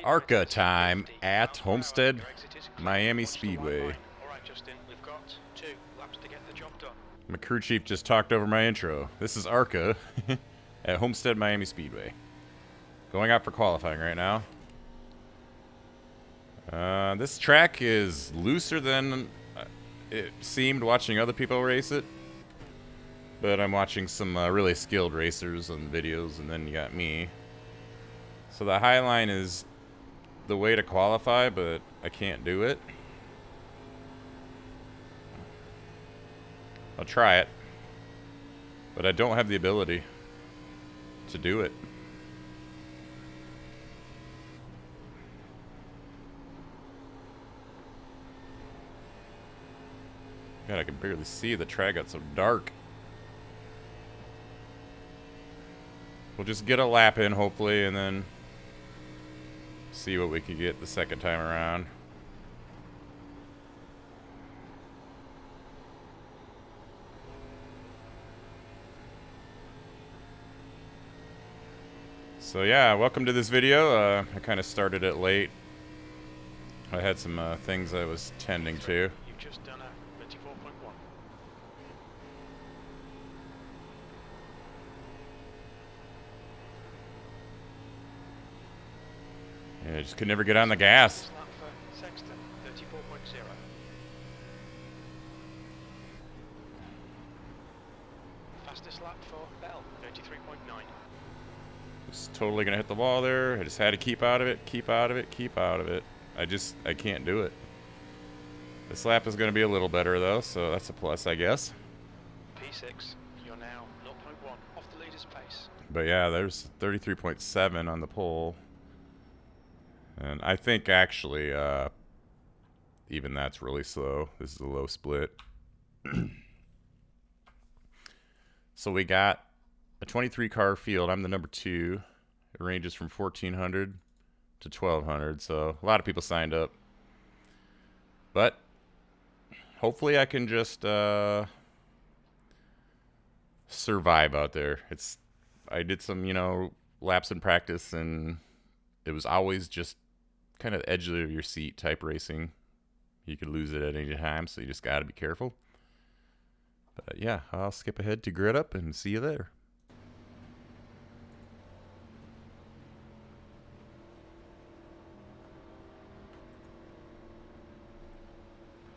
ARCA time at Homestead, Miami Speedway. My crew chief just talked over my intro. This is ARCA at Homestead, Miami Speedway. Going out for qualifying right now. This track is looser than it seemed watching other people race it. But I'm watching some really skilled racers on videos, and then you got me. So the high line is the way to qualify, but I can't do it. I'll try it, but I don't have the ability to do it. God, I can barely see. The track got so dark. We'll just get a lap in, hopefully, and then see what we can get the second time around. So yeah, welcome to this video. I kind of started it late. I had some things I was tending to. You've just done a 34.1. Yeah, I just could never get on the gas. Lap for Sexton, 34.0. Fastest lap for Bell, 33.9. Just totally gonna hit the wall there. I just had to keep out of it, keep out of it, keep out of it. I can't do it. This lap is gonna be a little better though, so that's a plus, I guess. P6, you're now 0.1 off the leader's pace. But yeah, there's 33.7 on the pole. And I think actually, even that's really slow. This is a low split. So we got a 23 car field. I'm the number 2. It ranges from 1,400 to 1,200. So a lot of people signed up. But hopefully I can just survive out there. I did some, laps in practice, and it was always just kind of edge of your seat type racing. You could lose it at any time, so you just got to be careful. But yeah, I'll skip ahead to grid up and see you there.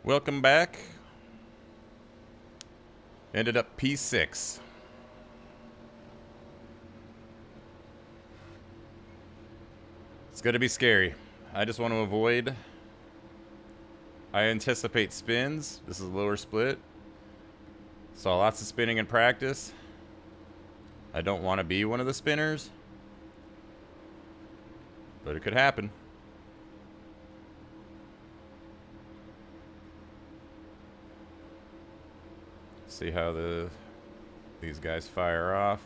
Welcome back. Ended up P6. It's going to be scary. I just want to avoid. I anticipate spins. This is a lower split. Saw lots of spinning in practice. I don't want to be one of the spinners, but it could happen. See how these guys fire off.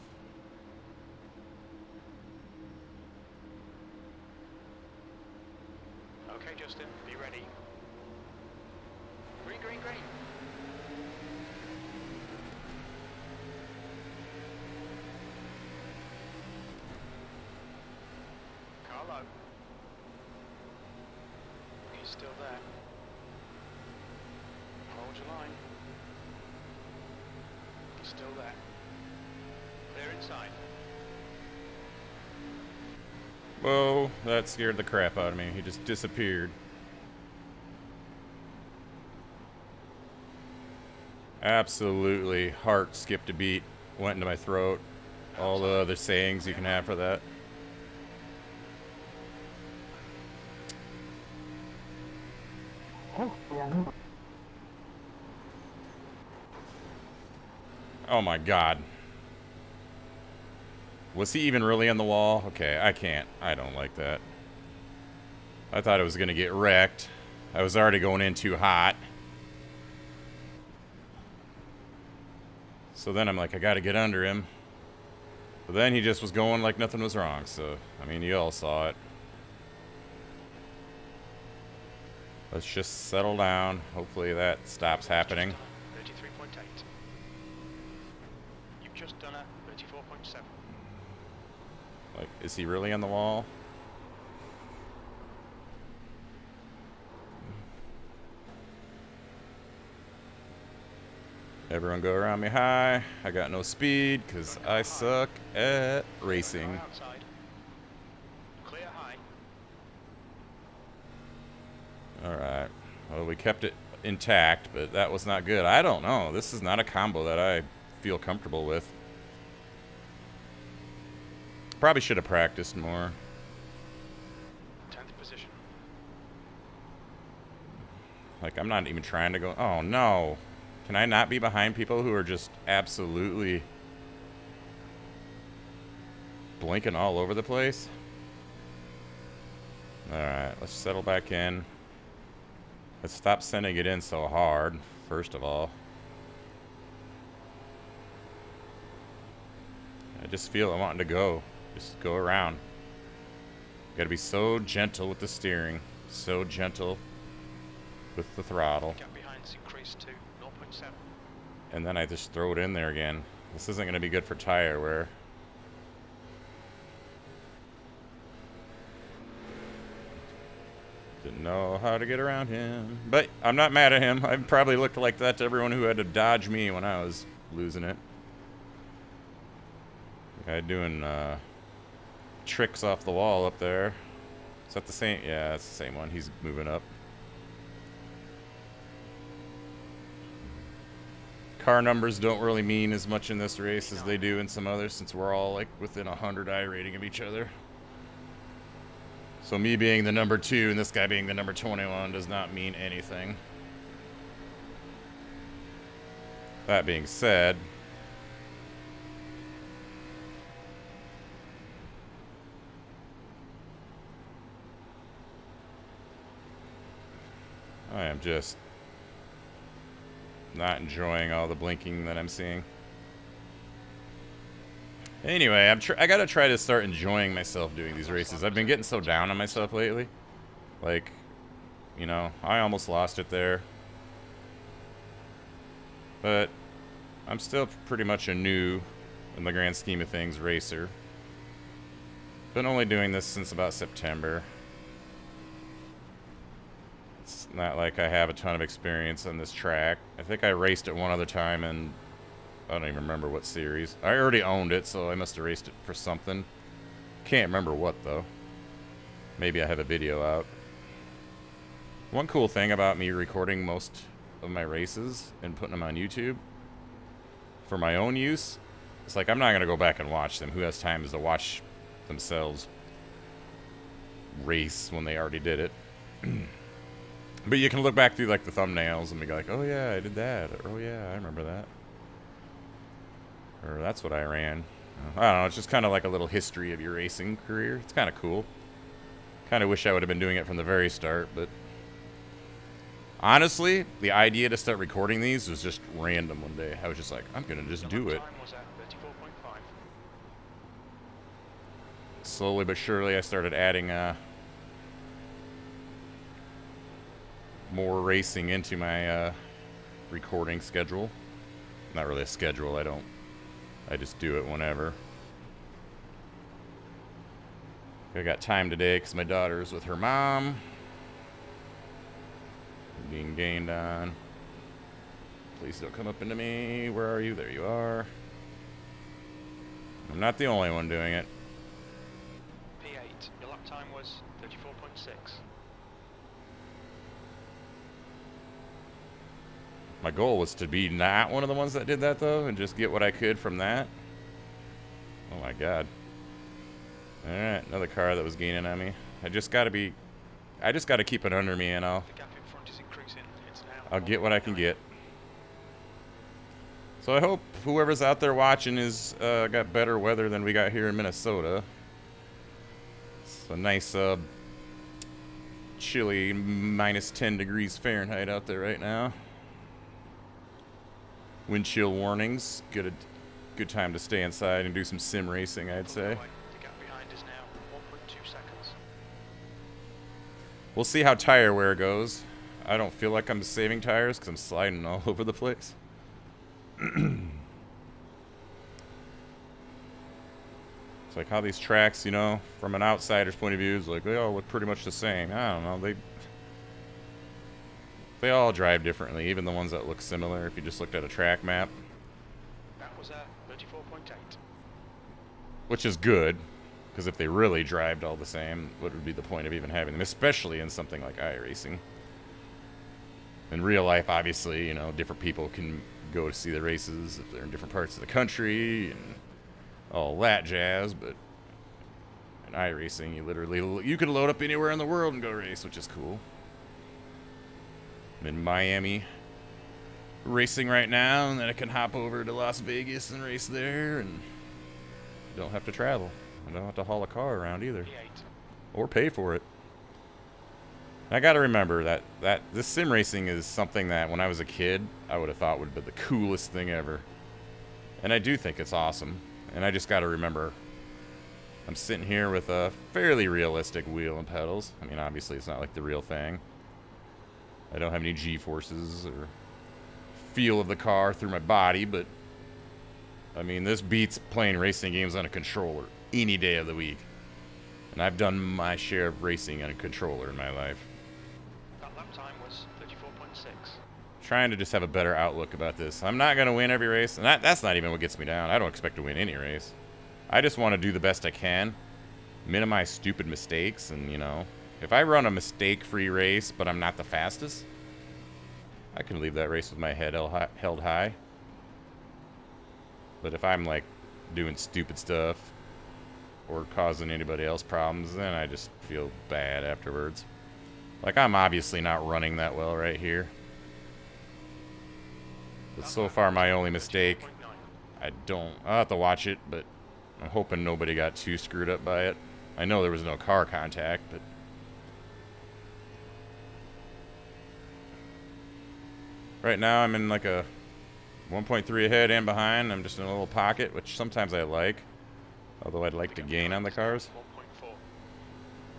Okay, Justin, be ready. Green, green, green. Carlo. He's still there. Hold your line. He's still there. Clear inside. Whoa, that scared the crap out of me. He just disappeared. Absolutely, heart skipped a beat, went into my throat. All the other sayings you can have for that. Oh my God. Was he even really on the wall? Okay, I can't. I don't like that. I thought I was going to get wrecked. I was already going in too hot. So then I'm like, I got to get under him. But then he just was going like nothing was wrong. So, I mean, you all saw it. Let's just settle down. Hopefully that stops happening. 33.8. You've just done a 34.7. Like, is he really on the wall? Everyone go around me high. I got no speed because I suck at racing. Outside. Clear high. Alright. Well, we kept it intact, but that was not good. I don't know. This is not a combo that I feel comfortable with. Probably should have practiced more. 10th position. Like, I'm not even trying to go... Oh, no. Can I not be behind people who are just absolutely blinking all over the place? Alright, let's settle back in. Let's stop sending it in so hard, first of all. I just feel I want to go. Just go around. Gotta be so gentle with the steering. So gentle with the throttle. Gap behind's increased to 0.7. And then I just throw it in there again. This isn't going to be good for tire wear. Didn't know how to get around him. But I'm not mad at him. I probably looked like that to everyone who had to dodge me when I was losing it. Guy doing tricks off the wall up there. Is that the same? Yeah, it's the same one. He's moving up. Car numbers don't really mean as much in this race as they do in some others, since we're all like within 100 I rating of each other. So me being the number 2 and this guy being the number 21 does not mean anything. That being said, I am just not enjoying all the blinking that I'm seeing. Anyway, I gotta try to start enjoying myself doing these races. I've been getting so down on myself lately. Like, you know, I almost lost it there. But I'm still pretty much a new, in the grand scheme of things, racer. Been only doing this since about September. It's not like I have a ton of experience on this track. I think I raced it one other time and I don't even remember what series. I already owned it, so I must have raced it for something. Can't remember what, though. Maybe I have a video out. One cool thing about me recording most of my races and putting them on YouTube for my own use, it's like I'm not going to go back and watch them. Who has time to watch themselves race when they already did it? But you can look back through like the thumbnails and be like, oh yeah, I did that. Or, oh yeah, I remember that. Or that's what I ran. I don't know, it's just kind of like a little history of your racing career. It's kind of cool. Kind of wish I would have been doing it from the very start, but honestly, the idea to start recording these was just random one day. I was just like, I'm going to just do it. Slowly but surely, I started adding more racing into my recording schedule. Not really a schedule, I just do it whenever. I got time today because my daughter's with her mom. Being gained on. Please don't come up into me. Where are you? There you are. I'm not the only one doing it. P8. Your lap time was 34.6. My goal was to be not one of the ones that did that, though, and just get what I could from that. Oh, my God. Alright, another car that was gaining on me. I just got to keep it under me, and I'll get what I can get. So I hope whoever's out there watching is got better weather than we got here in Minnesota. It's a nice, chilly minus 10 degrees Fahrenheit out there right now. Wind chill warnings. Good time to stay inside and do some sim racing, I'd say. The gap behind is now 1.2 seconds. We'll see how tire wear goes. I don't feel like I'm saving tires because I'm sliding all over the place. It's like how these tracks, you know, from an outsider's point of view, is like they all look pretty much the same. I don't know. They all drive differently, even the ones that look similar if you just looked at a track map. That was a 34.8. Which is good, because if they really drived all the same, what would be the point of even having them, especially in something like iRacing? In real life, obviously, you know, different people can go to see the races if they're in different parts of the country and all that jazz, but in iRacing, you could load up anywhere in the world and go race, which is cool. I'm in Miami racing right now, and then I can hop over to Las Vegas and race there, and don't have to travel. I don't have to haul a car around either, or pay for it. I got to remember that this sim racing is something that when I was a kid, I would have thought would be the coolest thing ever. And I do think it's awesome. And I just got to remember, I'm sitting here with a fairly realistic wheel and pedals. I mean, obviously it's not like the real thing. I don't have any G-forces or feel of the car through my body, but I mean, this beats playing racing games on a controller any day of the week. And I've done my share of racing on a controller in my life. That lap time was 34.6. Trying to just have a better outlook about this. I'm not going to win every race, and that's not even what gets me down. I don't expect to win any race. I just want to do the best I can, minimize stupid mistakes, and, you know, if I run a mistake-free race, but I'm not the fastest, I can leave that race with my head held high. But if I'm, like, doing stupid stuff or causing anybody else problems, then I just feel bad afterwards. Like, I'm obviously not running that well right here. But so far, my only mistake, I'll have to watch it, but I'm hoping nobody got too screwed up by it. I know there was no car contact, but right now I'm in like a 1.3 ahead and behind. I'm just in a little pocket, which sometimes I like. Although I'd like to gain on the cars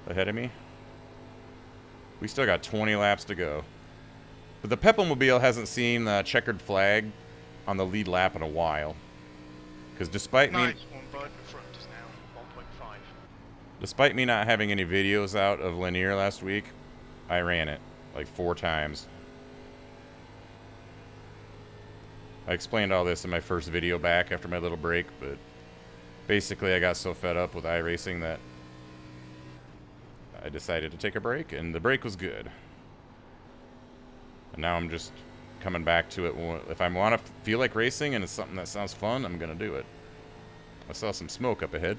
ahead of me. We still got 20 laps to go. But the Peppa-mobile hasn't seen the checkered flag on the lead lap in a while. Because despite me not having any videos out of Linear last week, I ran it like 4 times. I explained all this in my first video back after my little break, but basically I got so fed up with iRacing that I decided to take a break, and the break was good. And now I'm just coming back to it. If I want to feel like racing and it's something that sounds fun, I'm going to do it. I saw some smoke up ahead.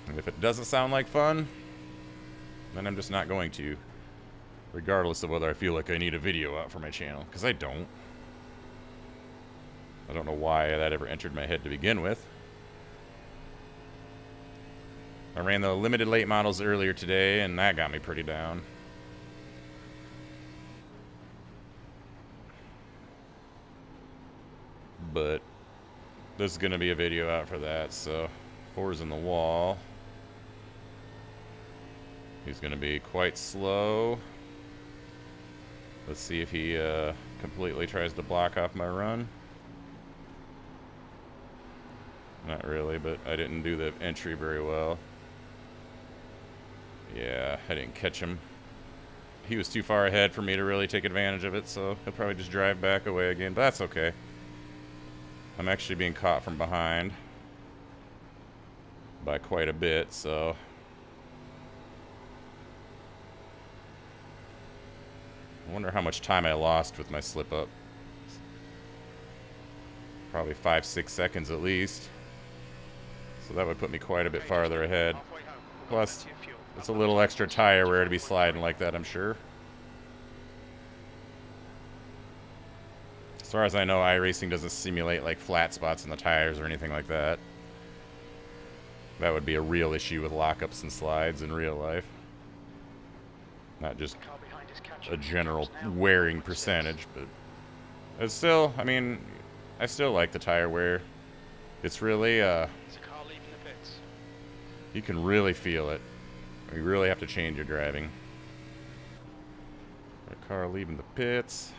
And if it doesn't sound like fun, then I'm just not going to. Regardless of whether I feel like I need a video out for my channel. Because I don't. I don't know why that ever entered my head to begin with. I ran the limited late models earlier today, and that got me pretty down. But there's going to be a video out for that, so 4's in the wall. He's going to be quite slow. Let's see if he completely tries to block off my run. Not really, but I didn't do the entry very well. Yeah, I didn't catch him. He was too far ahead for me to really take advantage of it, so he'll probably just drive back away again, but that's okay. I'm actually being caught from behind by quite a bit, so I wonder how much time I lost with my slip up. Probably 5-6 seconds at least. So that would put me quite a bit farther ahead. Plus, it's a little extra tire wear to be sliding like that, I'm sure. As far as I know, iRacing doesn't simulate like flat spots in the tires or anything like that. That would be a real issue with lockups and slides in real life. Not just a general wearing percentage, but it's still, I mean, I still like the tire wear. It's really, you can really feel it. You really have to change your driving. A car leaving the pits.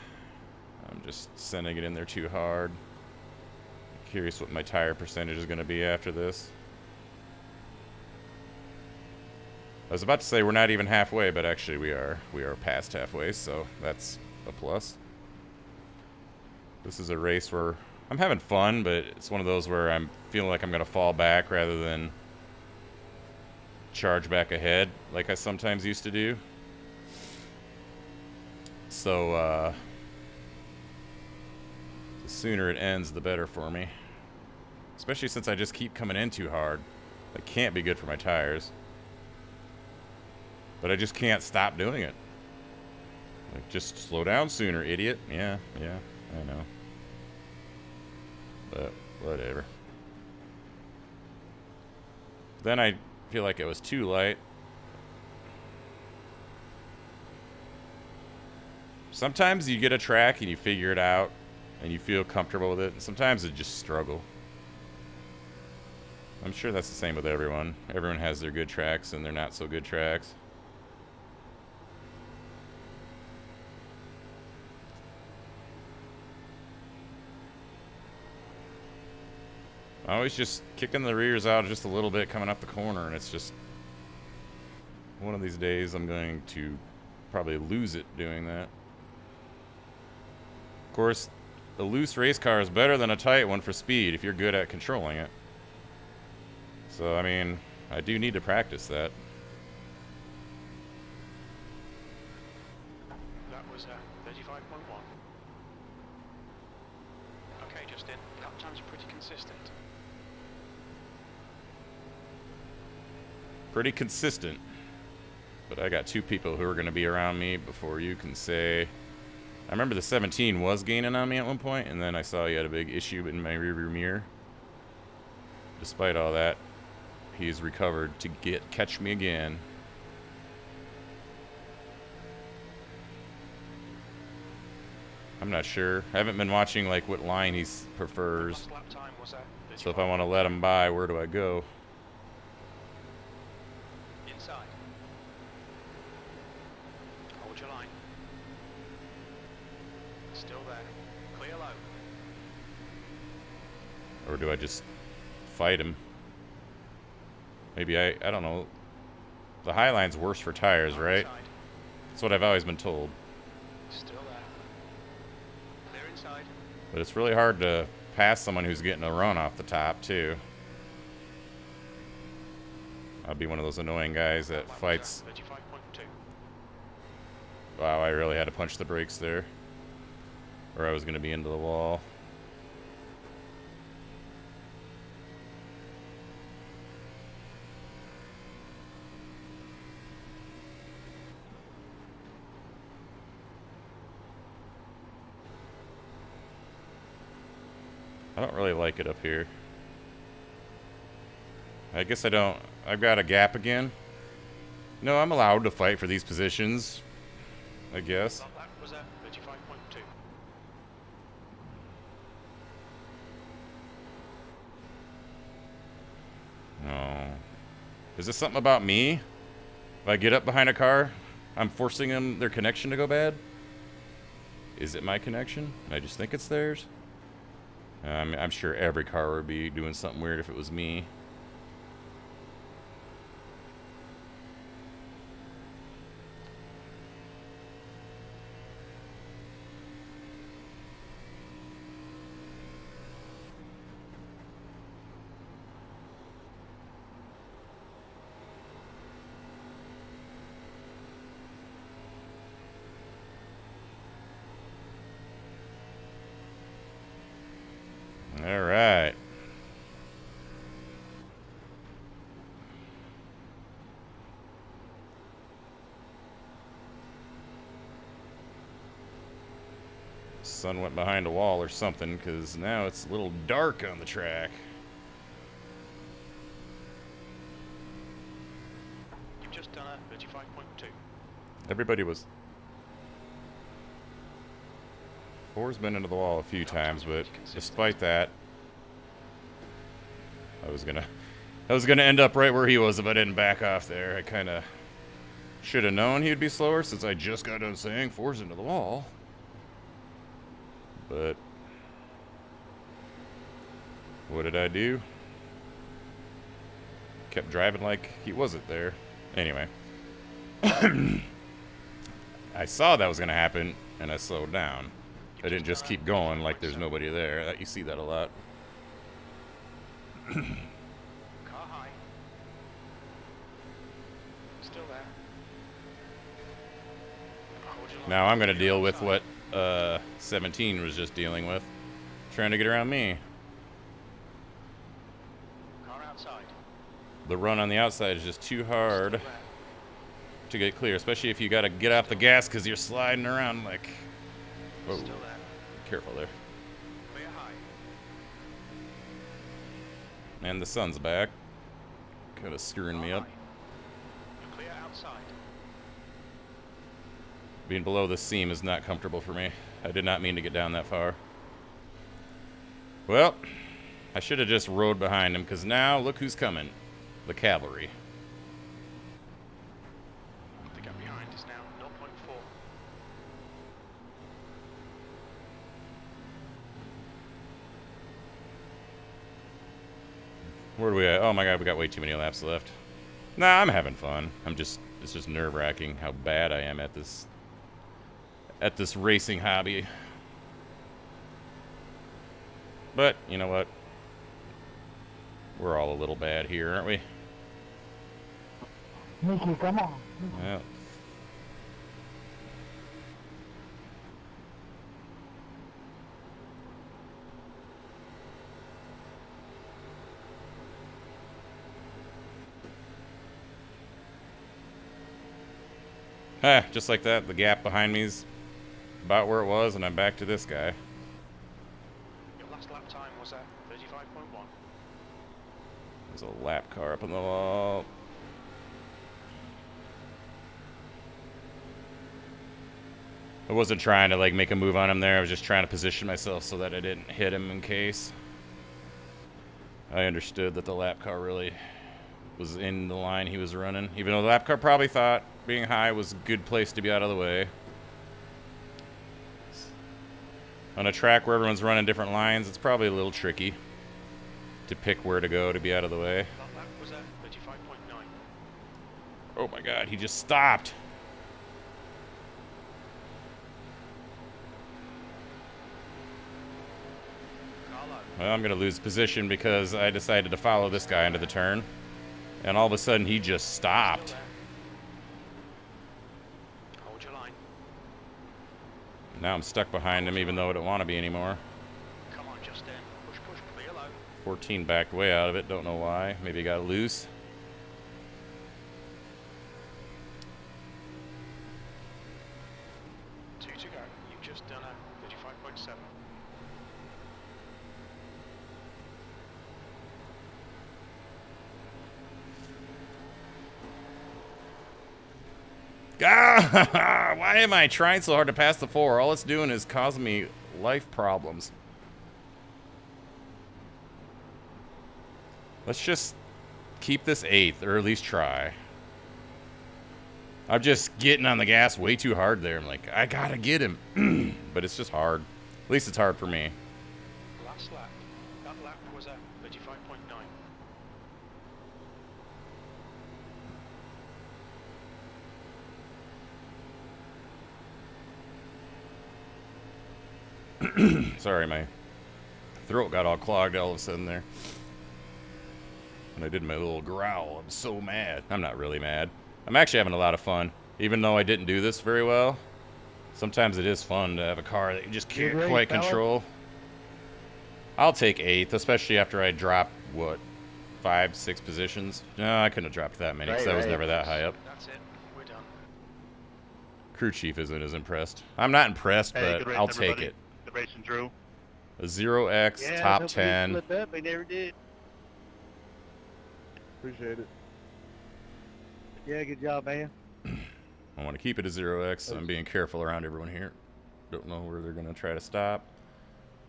I'm just sending it in there too hard. I'm curious what my tire percentage is going to be after this. I was about to say we're not even halfway, but actually we are. We are past halfway, so that's a plus. This is a race where I'm having fun, but it's one of those where I'm feeling like I'm going to fall back rather than charge back ahead like I sometimes used to do. So, the sooner it ends, the better for me. Especially since I just keep coming in too hard. That can't be good for my tires. But I just can't stop doing it. Like, just slow down sooner, idiot. Yeah, I know. But, whatever. Then I feel like it was too light. Sometimes you get a track and you figure it out and you feel comfortable with it, and sometimes it just struggle. I'm sure that's the same with everyone. Everyone has their good tracks and their not so good tracks. I always just kicking the rears out just a little bit coming up the corner, and it's just one of these days I'm going to probably lose it doing that. Of course, a loose race car is better than a tight one for speed if you're good at controlling it. So, I mean, I do need to practice that. That was 35.1. Okay, Justin, lap times are pretty consistent. Pretty consistent. But I got two people who are going to be around me before you can say... I remember the 17 was gaining on me at one point, and then I saw he had a big issue in my rearview mirror. Despite all that, he's recovered to catch me again. I'm not sure. I haven't been watching like what line he prefers. Lap time was So if I want to let him by, where do I go? inside. Hold your line. Still there. Clear low. Or do I just fight him? Maybe I don't know. The high line's worse for tires, right? Inside. That's what I've always been told. Still there. Clear inside. But it's really hard to pass someone who's getting a run off the top, too. I'll be one of those annoying guys that fights. 35.2. Wow, I really had to punch the brakes there. Or I was going to be into the wall. I don't really like it up here. I guess I don't. I've got a gap again. No, I'm allowed to fight for these positions, I guess. That lap was 35.2. No. Is this something about me? If I get up behind a car, I'm forcing them their connection to go bad? Is it my connection? I just think it's theirs. I'm sure every car would be doing something weird if it was me. All right. Sun went behind a wall or something, because now it's a little dark on the track. You've just done 35.2. Everybody was... Four's been into the wall a few times, but despite that, I was gonna end up right where he was if I didn't back off there. I kind of should have known he'd be slower since I just got done saying Four's into the wall. But what did I do? Kept driving like he wasn't there. Anyway. I saw that was going to happen, and I slowed down. I didn't just keep going like there's nobody there. You see that a lot. Car high. Still there. Hold your line. Now I'm going to deal with what 17 was just dealing with. Trying to get around me. Car outside. The run on the outside is just too hard to get clear, especially if you got to get off the gas because you're sliding around like... Whoa. Still there. Careful there. Clear high. And the sun's back. Kind of screwing me up. You're clear outside. Being below the seam is not comfortable for me. I did not mean to get down that far. Well, I should have just rode behind him, because now look who's coming. The cavalry. The gap behind is now 0.4. Where are we at? Oh my god, we got way too many laps left. Nah, I'm having fun. It's just nerve-wracking how bad I am at this racing hobby. But, you know what? We're all a little bad here, aren't we? Mickey, come on. Well. Just like that, the gap behind me's about where it was, and I'm back to this guy. Your last lap time was at 35.1. There's a lap car up on the wall. I wasn't trying to like make a move on him there. I was just trying to position myself so that I didn't hit him in case. I understood that the lap car really was in the line he was running, even though the lap car probably thought being high was a good place to be out of the way. On a track where everyone's running different lines, it's probably a little tricky to pick where to go to be out of the way. That lap was at 35.9. Oh my god, he just stopped. Car low. Well, I'm going to lose position because I decided to follow this guy into the turn. And all of a sudden, he just stopped. Still there. Hold your line. Now I'm stuck behind him, even though I don't want to be anymore. Come on, just in. Push, push, clear low. 14 backed way out of it. Don't know why. Maybe he got loose. Two to go. You've just done a 35.7. Ah, why am I trying so hard to pass the 4? All it's doing is causing me life problems. Let's just keep this 8th, or at least try. I'm just getting on the gas way too hard there. I'm like, I gotta get him. But it's just hard. At least it's hard for me. Last lap. That lap was at 35.9. Sorry, my throat got all clogged all of a sudden there. And I did my little growl. I'm so mad. I'm not really mad. I'm actually having a lot of fun. Even though I didn't do this very well, sometimes it is fun to have a car that you just can't Good race, quite fella. control. I'll take 8th, especially after I dropped, what, 5, 6 positions? No, I couldn't have dropped that many because I was Right. never that high up. That's it. We're done. Crew chief isn't as impressed. I'm not impressed, Hey, but good race, I'll take everybody. it. Good racing, Drew. A 0x, Yeah, top hopefully he 10. Slip up. He never did. Appreciate it. Yeah, good job, man. I want to keep it a 0x. I'm being careful around everyone here. Don't know where they're going to try to stop.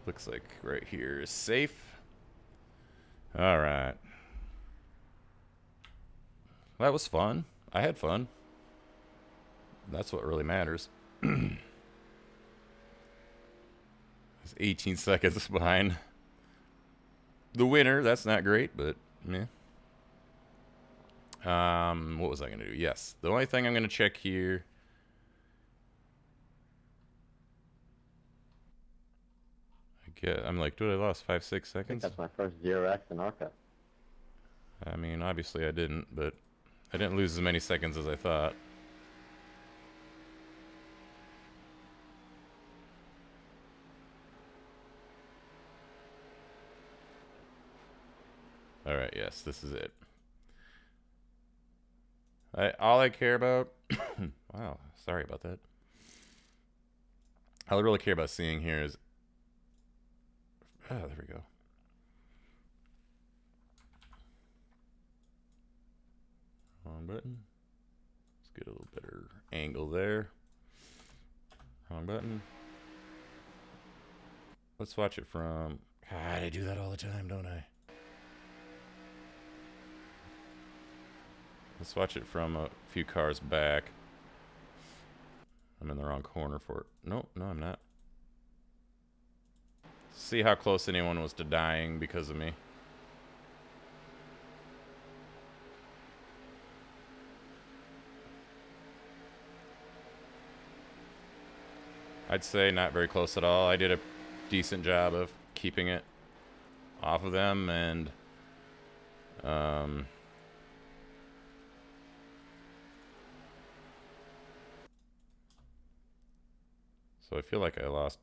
Looks like right here is safe. All right. That was fun. I had fun. That's what really matters. It's 18 seconds behind the winner. That's not great, but meh. What was I going to do? Yes. The only thing I'm going to check here. I'm like, dude, I lost 5-6 I think seconds. that's my first DRX in ARCA. I mean, obviously I didn't, but I didn't lose as many seconds as I thought. Alright, yes, this is it. All I care about... wow, sorry about that. All I really care about seeing here is... Oh, there we go. Wrong button. Let's get a little better angle there. Wrong button. Let's watch it from... God, I do that all the time, don't I? Let's watch it from a few cars back. I'm in the wrong corner for it. Nope, no, I'm not. See how close anyone was to dying because of me. I'd say not very close at all. I did a decent job of keeping it off of them, and so I feel like I lost.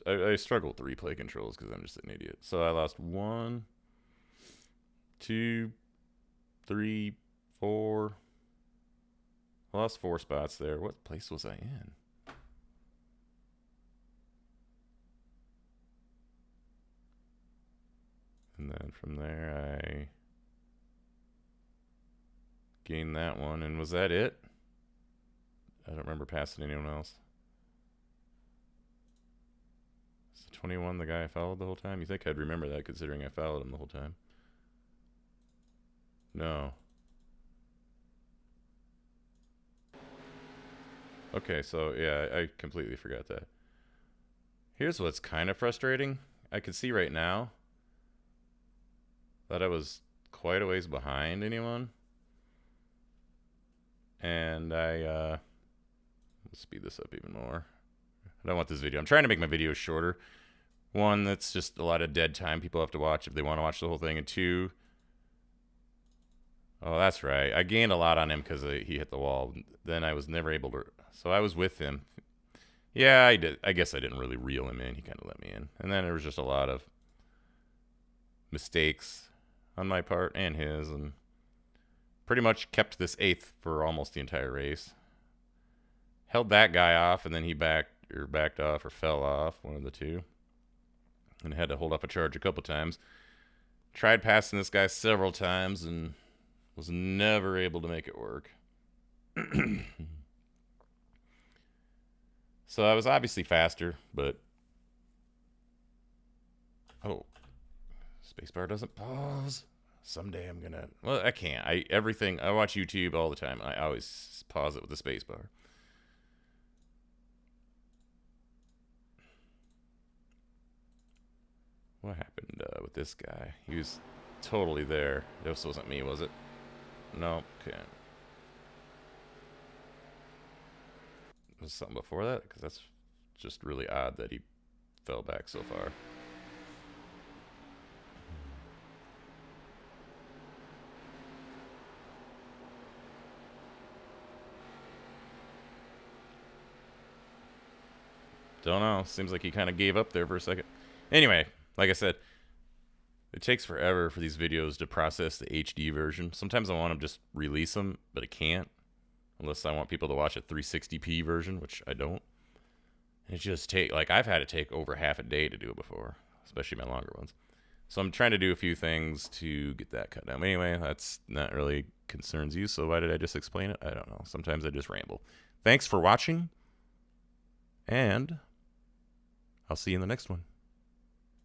I struggle with the replay controls because I'm just an idiot. So I lost 1, 2, 3, 4. I lost 4 spots there. What place was I in? And then from there I gained that one. And was that it? I don't remember passing anyone else. Is the 21 the guy I followed the whole time? You think I'd remember that considering I followed him the whole time? No. Okay, so yeah, I completely forgot that. Here's what's kind of frustrating. I can see right now that I was quite a ways behind anyone. And let's speed this up even more. I don't want this video. I'm trying to make my videos shorter. One, that's just a lot of dead time people have to watch if they want to watch the whole thing. And two, oh, that's right. I gained a lot on him because he hit the wall. Then I was never able to... So I was with him. Yeah, I did. I guess I didn't really reel him in. He kind of let me in. And then there was just a lot of mistakes on my part and his. And pretty much kept this 8th for almost the entire race. Held that guy off, and then he backed off or fell off, one of the two. And had to hold up a charge a couple times. Tried passing this guy several times and was never able to make it work. So I was obviously faster, but... Oh. Spacebar doesn't pause. Someday I'm gonna... Well, I can't. I watch YouTube all the time. I always pause it with the spacebar. What happened with this guy? He was totally there. This wasn't me, was it? No. Okay. Was something before that? Because that's just really odd that he fell back so far. Don't know. Seems like he kind of gave up there for a second. Anyway, like I said, it takes forever for these videos to process the HD version. Sometimes I want to just release them, but I can't. Unless I want people to watch a 360p version, which I don't. It just I've had it take over half a day to do it before, especially my longer ones. So I'm trying to do a few things to get that cut down. Anyway, that's not really concerns you, so why did I just explain it? I don't know. Sometimes I just ramble. Thanks for watching, and I'll see you in the next one.